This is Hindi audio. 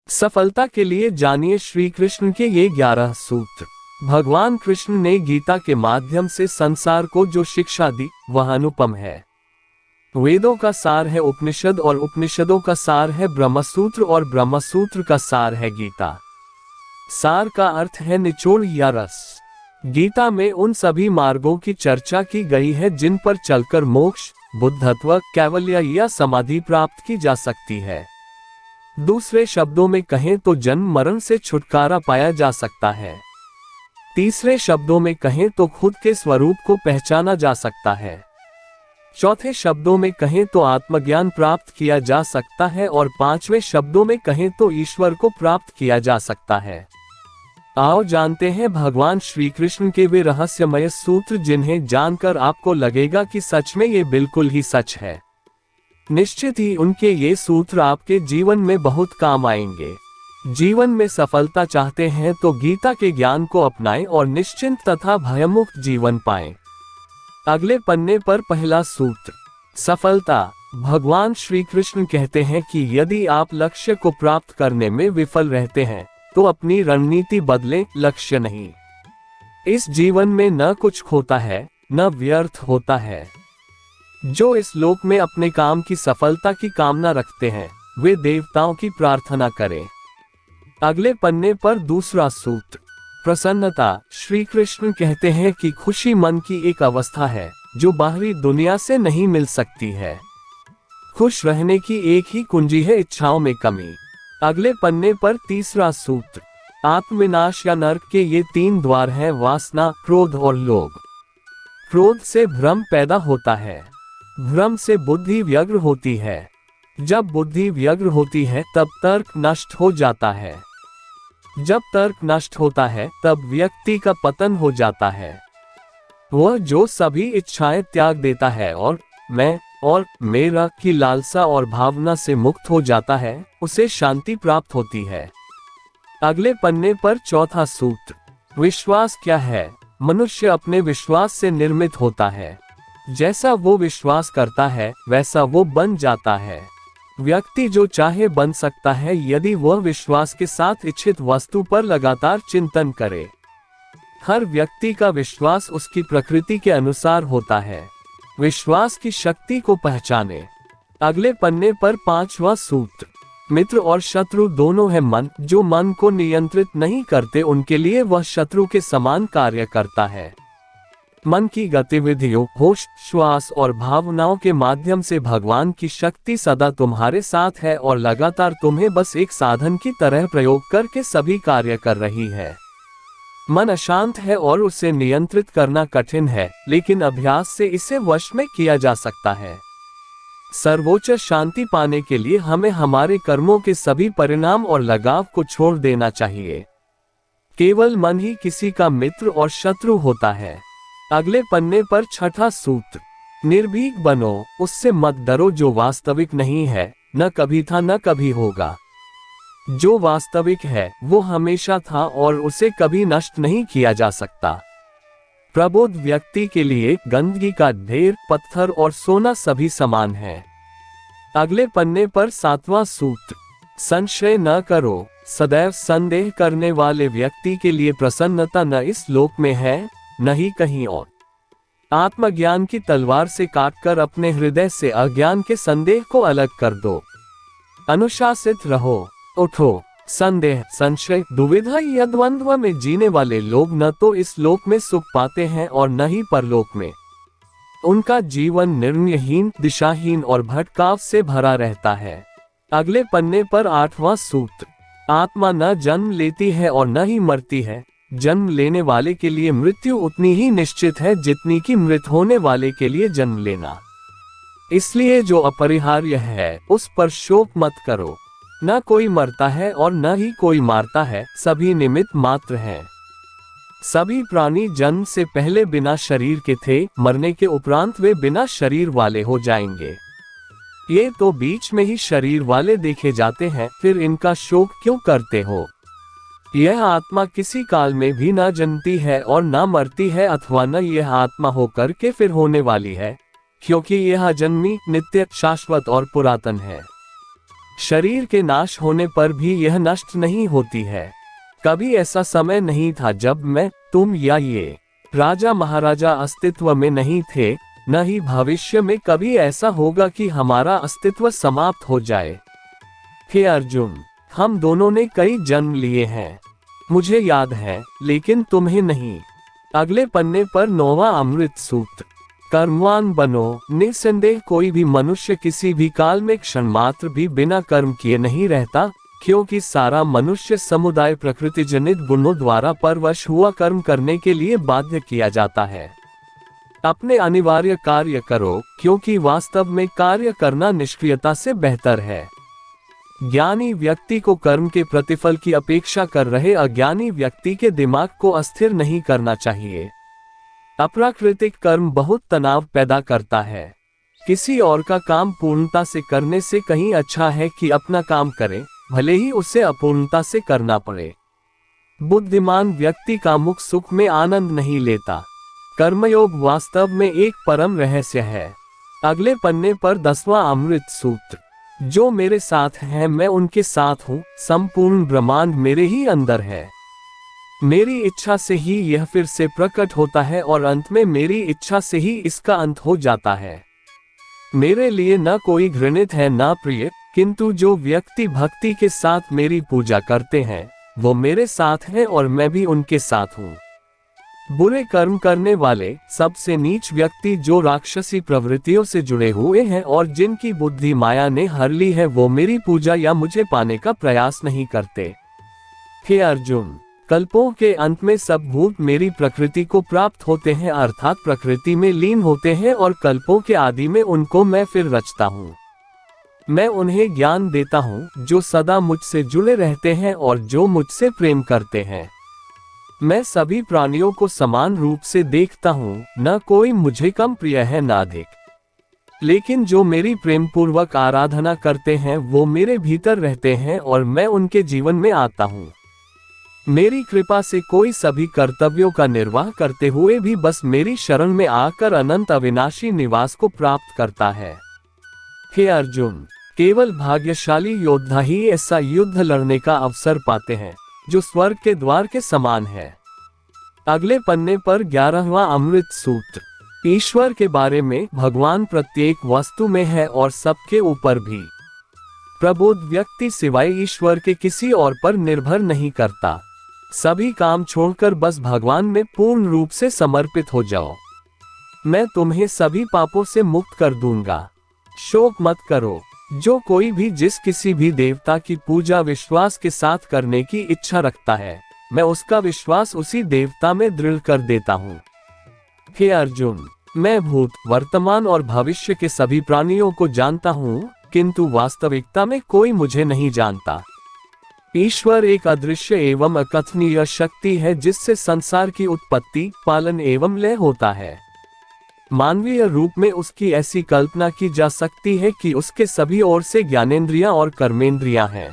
सफलता के लिए जानिए श्री कृष्ण के ये 11 सूत्र। भगवान कृष्ण ने गीता के माध्यम से संसार को जो शिक्षा दी वह अनुपम है। वेदों का सार है उपनिषद और उपनिषदों का सार है ब्रह्मसूत्र और ब्रह्मसूत्र का सार है गीता। सार का अर्थ है निचोड़ या रस। गीता में उन सभी मार्गों की चर्चा की गई है जिन पर चलकर मोक्ष, बुद्धत्व, कैवल्य या समाधि प्राप्त की जा सकती है। दूसरे शब्दों में कहें तो जन्म मरण से छुटकारा पाया जा सकता है। तीसरे शब्दों में कहें तो खुद के स्वरूप को पहचाना जा सकता है। चौथे शब्दों में कहें तो आत्मज्ञान प्राप्त किया जा सकता है और पांचवें शब्दों में कहें तो ईश्वर को प्राप्त किया जा सकता है। आओ जानते हैं भगवान श्री कृष्ण के वे रहस्यमय सूत्र जिन्हें जानकर आपको लगेगा कि सच में ये बिल्कुल ही सच है। निश्चित ही उनके ये सूत्र आपके जीवन में बहुत काम आएंगे। जीवन में सफलता चाहते हैं तो गीता के ज्ञान को अपनाएं और निश्चिंत तथा भयमुक्त जीवन पाएं। अगले पन्ने पर पहला सूत्र, सफलता। भगवान श्री कृष्ण कहते हैं कि यदि आप लक्ष्य को प्राप्त करने में विफल रहते हैं तो अपनी रणनीति बदलें, लक्ष्य नहीं। इस जीवन में न कुछ खोता है न व्यर्थ होता है। जो इस लोक में अपने काम की सफलता की कामना रखते हैं वे देवताओं की प्रार्थना करें। अगले पन्ने पर दूसरा सूत्र, प्रसन्नता। श्री कृष्ण कहते हैं कि खुशी मन की एक अवस्था है जो बाहरी दुनिया से नहीं मिल सकती है। खुश रहने की एक ही कुंजी है इच्छाओं में कमी। अगले पन्ने पर तीसरा सूत्र, आत्मविनाश या नरक के ये 3 द्वार हैं, वासना, क्रोध और लोभ। क्रोध से भ्रम पैदा होता है, भ्रम से बुद्धि व्यग्र होती है, जब बुद्धि व्यग्र होती है तब तर्क नष्ट हो जाता है, जब तर्क नष्ट होता है तब व्यक्ति का पतन हो जाता है। वह जो सभी इच्छाएं त्याग देता है और मैं और मेरा की लालसा और भावना से मुक्त हो जाता है, उसे शांति प्राप्त होती है। अगले पन्ने पर चौथा सूत्र, विश्वास क्या है। मनुष्य अपने विश्वास से निर्मित होता है। जैसा वो विश्वास करता है वैसा वो बन जाता है। व्यक्ति जो चाहे बन सकता है यदि वह विश्वास के साथ इच्छित वस्तु पर लगातार चिंतन करे। हर व्यक्ति का विश्वास उसकी प्रकृति के अनुसार होता है। विश्वास की शक्ति को पहचाने। अगले पन्ने पर पांचवा सूत्र, मित्र और शत्रु दोनों है मन। जो मन को नियंत्रित नहीं करते उनके लिए वह शत्रु के समान कार्य करता है। मन की गतिविधियों, होश, श्वास और भावनाओं के माध्यम से भगवान की शक्ति सदा तुम्हारे साथ है और लगातार तुम्हें बस एक साधन की तरह प्रयोग करके सभी कार्य कर रही है। मन अशांत है और उसे नियंत्रित करना कठिन है, लेकिन अभ्यास से इसे वश में किया जा सकता है। सर्वोच्च शांति पाने के लिए हमें हमारे कर्मों के सभी परिणाम और लगाव को छोड़ देना चाहिए। केवल मन ही किसी का मित्र और शत्रु होता है। अगले पन्ने पर छठा सूत्र, निर्भीक बनो, उससे मत डरो जो वास्तविक नहीं है, न कभी था न कभी होगा। जो वास्तविक है वो हमेशा था और उसे कभी नष्ट नहीं किया जा सकता। प्रबोध व्यक्ति के लिए गंदगी का ढेर, पत्थर और सोना सभी समान है। अगले पन्ने पर सातवां सूत्र, संशय न करो। सदैव संदेह करने वाले व्यक्ति के लिए प्रसन्नता न इस लोक में है न ही कहीं और। आत्मज्ञान की तलवार से काटकर अपने हृदय से अज्ञान के संदेह को अलग कर दो। अनुशासित रहो, उठो। संदेह, संशय, दुविधा या द्वंद्व में जीने वाले लोग न तो इस लोक में सुख पाते हैं और न ही परलोक में। उनका जीवन निर्णयहीन, दिशाहीन और भटकाव से भरा रहता है। अगले पन्ने पर आठवां सूत्र, आत्मा न जन्म लेती है और न ही मरती है। जन्म लेने वाले के लिए मृत्यु उतनी ही निश्चित है जितनी कि मृत होने वाले के लिए जन्म लेना। इसलिए जो अपरिहार्य है उस पर शोक मत करो। न कोई मरता है और न ही कोई मारता है, सभी निमित्त मात्र हैं। सभी प्राणी जन्म से पहले बिना शरीर के थे, मरने के उपरांत वे बिना शरीर वाले हो जाएंगे। ये तो बीच में ही शरीर वाले देखे जाते हैं, फिर इनका शोक क्यों करते हो। यह आत्मा किसी काल में भी न जन्मती है और न मरती है, अथवा न यह आत्मा होकर के फिर होने वाली है, क्योंकि यह अजन्मी, नित्य, शाश्वत और पुरातन है। शरीर के नाश होने पर भी यह नष्ट नहीं होती है। कभी ऐसा समय नहीं था जब मैं, तुम या ये राजा महाराजा अस्तित्व में नहीं थे, न ही भविष्य में कभी ऐसा होगा कि हमारा अस्तित्व समाप्त हो जाए। हे अर्जुन, हम दोनों ने कई जन्म लिए हैं, मुझे याद है, लेकिन तुम्हें नहीं। अगले पन्ने पर 9वां अमृत सूत्र। कर्मवान बनो। निस्संदेह कोई भी मनुष्य किसी भी काल में क्षण मात्र भी बिना कर्म किए नहीं रहता, क्योंकि सारा मनुष्य समुदाय प्रकृति जनित गुणों द्वारा परवश हुआ कर्म करने के लिए बाध्य किया जाता है। अपने अनिवार्य कार्य करो, क्योंकि वास्तव में कार्य करना निष्क्रियता से बेहतर है। ज्ञानी व्यक्ति को कर्म के प्रतिफल की अपेक्षा कर रहे अज्ञानी व्यक्ति के दिमाग को अस्थिर नहीं करना चाहिए। अप्राकृतिक कर्म बहुत तनाव पैदा करता है। किसी और का काम पूर्णता से करने से कहीं अच्छा है कि अपना काम करें, भले ही उसे अपूर्णता से करना पड़े। बुद्धिमान व्यक्ति का मुख सुख में आनंद नहीं लेता। कर्मयोग वास्तव में एक परम रहस्य है। अगले पन्ने पर 10वां अमृत सूत्र। जो मेरे साथ हैं मैं उनके साथ हूँ, संपूर्ण ब्रह्मांड मेरे ही अंदर है। मेरी इच्छा से ही यह फिर से प्रकट होता है और अंत में मेरी इच्छा से ही इसका अंत हो जाता है। मेरे लिए न कोई घृणित है न प्रिय, किंतु जो व्यक्ति भक्ति के साथ मेरी पूजा करते हैं वो मेरे साथ हैं और मैं भी उनके साथ हूँ। बुरे कर्म करने वाले, सबसे नीच व्यक्ति जो राक्षसी प्रवृत्तियों से जुड़े हुए हैं और जिनकी बुद्धि माया ने हर ली है, वो मेरी पूजा या मुझे पाने का प्रयास नहीं करते। हे अर्जुन, कल्पों के अंत में सब भूत मेरी प्रकृति को प्राप्त होते हैं, अर्थात प्रकृति में लीन होते हैं, और कल्पों के आदि में उनको मैं फिर रचता हूँ। मैं उन्हें ज्ञान देता हूँ जो सदा मुझसे जुड़े रहते हैं और जो मुझसे प्रेम करते हैं। मैं सभी प्राणियों को समान रूप से देखता हूँ, न कोई मुझे कम प्रिय है न अधिक। लेकिन जो मेरी प्रेम पूर्वक आराधना करते हैं वो मेरे भीतर रहते हैं और मैं उनके जीवन में आता हूँ। मेरी कृपा से कोई सभी कर्तव्यों का निर्वाह करते हुए भी बस मेरी शरण में आकर अनंत अविनाशी निवास को प्राप्त करता है। हे अर्जुन, केवल भाग्यशाली योद्धा ही ऐसा युद्ध लड़ने का अवसर पाते हैं जो स्वर्ग के द्वार के समान है। अगले पन्ने पर 11वां अमृत सूत्र। ईश्वर के बारे में। भगवान प्रत्येक वस्तु में है और सबके ऊपर भी। प्रबुद्ध व्यक्ति सिवाय ईश्वर के किसी और पर निर्भर नहीं करता। सभी काम छोड़कर बस भगवान में पूर्ण रूप से समर्पित हो जाओ। मैं तुम्हें सभी पापों से मुक्त कर दूंगा। शोक मत करो। जो कोई भी जिस किसी भी देवता की पूजा विश्वास के साथ करने की इच्छा रखता है, मैं उसका विश्वास उसी देवता में दृढ़ कर देता हूँ। हे अर्जुन, मैं भूत, वर्तमान और भविष्य के सभी प्राणियों को जानता हूँ, किंतु वास्तविकता में कोई मुझे नहीं जानता। ईश्वर एक अदृश्य एवं अकथनीय शक्ति है जिससे संसार की उत्पत्ति, पालन एवं लय होता है। मानवीय रूप में उसकी ऐसी कल्पना की जा सकती है कि उसके सभी ओर से ज्ञानेंद्रियां और कर्मेंद्रियां हैं।